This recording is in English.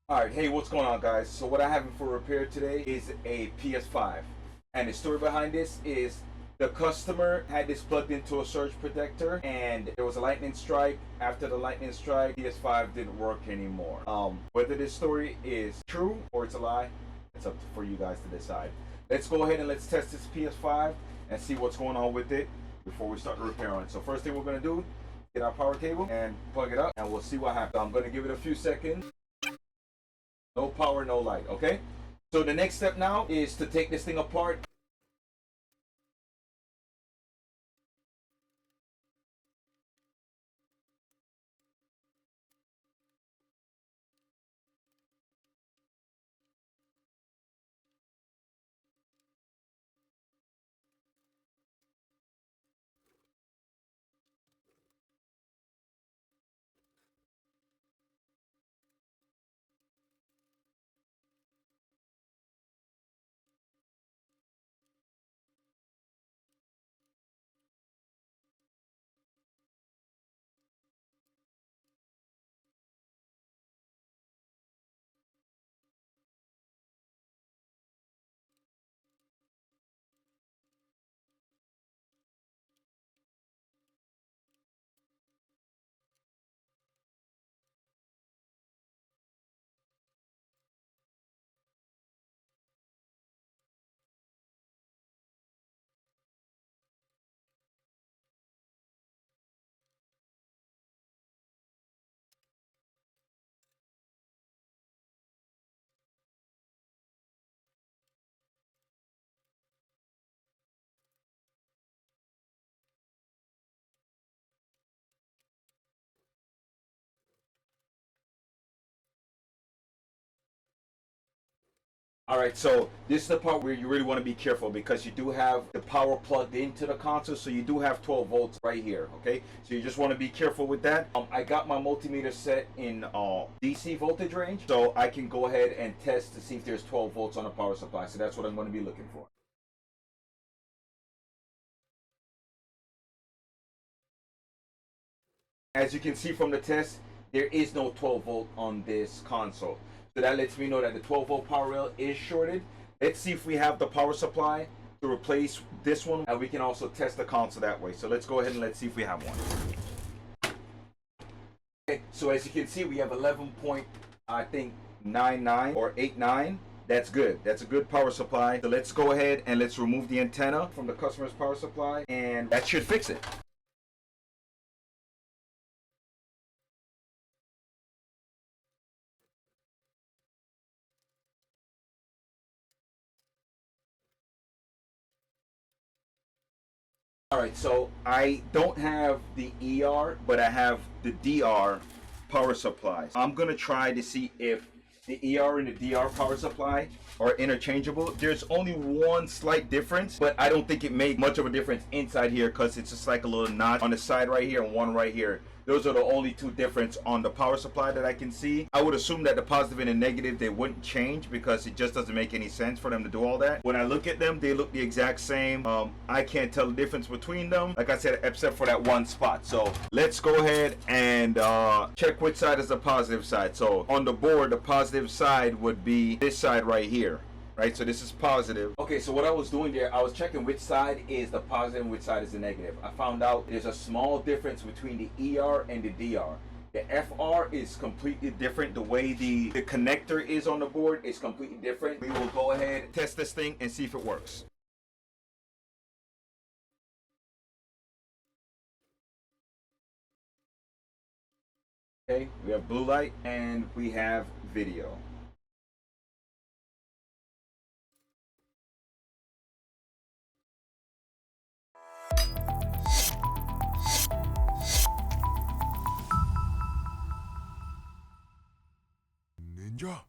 Alright, hey, what's going on, guys? So what I have for repair today is a PS5. And the story behind this is the customer had this plugged into a surge protector and there was a lightning strike. After the lightning strike, PS5 didn't work anymore. Whether this story is true or it's a lie, it's up for you guys to decide. Let's go ahead and let's test this PS5 and see what's going on with it before we start the repair on it. So first thing we're going to do, get our power cable and plug it up and we'll see what happens. I'm going to give it a few seconds. No power, no light, okay? So the next step now is to take this thing apart. All right, so this is the part where you really want to be careful because you do have the power plugged into the console, so you do have 12 volts right here, okay? So you just want to be careful with that. I got my multimeter set in DC voltage range, so I can go ahead and test to see if there's 12 volts on the power supply. So that's what I'm going to be looking for. As you can see from the test, there is no 12 volt on this console. So that lets me know that the 12 volt power rail is shorted. Let's see if we have the power supply to replace this one, and we can also test the console that way. So let's go ahead and let's see if we have one. Okay, so as you can see, we have 11.99 or 89. That's good. That's a good power supply. So let's go ahead and let's remove the antenna from the customer's power supply, and that should fix it. All right, so I don't have the ER, but I have the DR power supplies. I'm gonna try to see if the ER and the DR power supply are interchangeable. There's only one slight difference, but I don't think it made much of a difference inside here because it's just like a little knot on the side right here and one right here. Those are the only two difference on the power supply that I can see. I would assume that the positive and the negative, they wouldn't change because it just doesn't make any sense for them to do all that. When I look at them, they look the exact same. I can't tell the difference between them, like I said, except for that one spot. So let's go ahead and check which side is the positive side. So on the board, the positive side would be this side right here. Right, so this is positive. Okay, so what I was doing there, I was checking which side is the positive and which side is the negative. I found out there's a small difference between the ER and the DR. The FR is completely different. The way the connector is on the board is completely different. We will go ahead and test this thing and see if it works. Okay, we have blue light and we have video. Ninja.